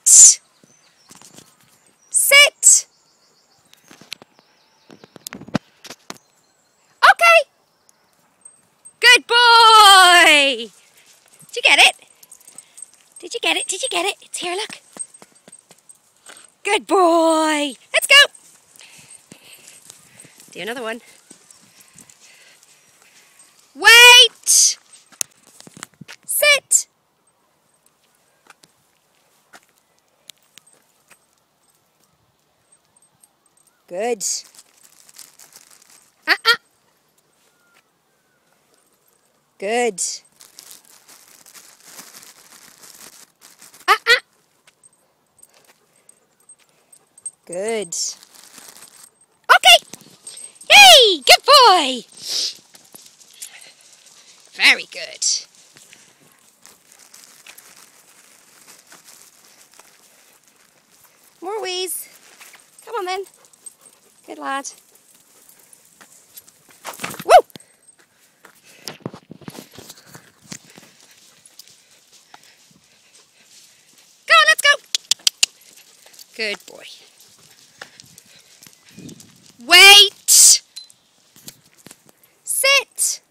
Wait! Sit! Okay! Good boy! Did you get it? Did you get it? Did you get it? It's here, look. Good boy! Let's go! Do another one. Wait! Sit! Good. Good. Good. Okay! Yay! Good boy! Very good. More wheeze. Come on then. Good lad. Woo! Go on, let's go. Good boy. Wait! Sit!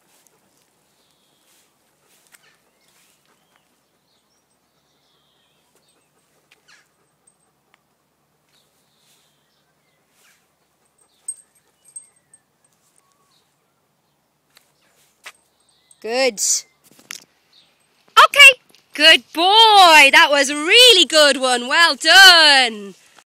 Good. Okay, good boy. That was a really good one. Well done.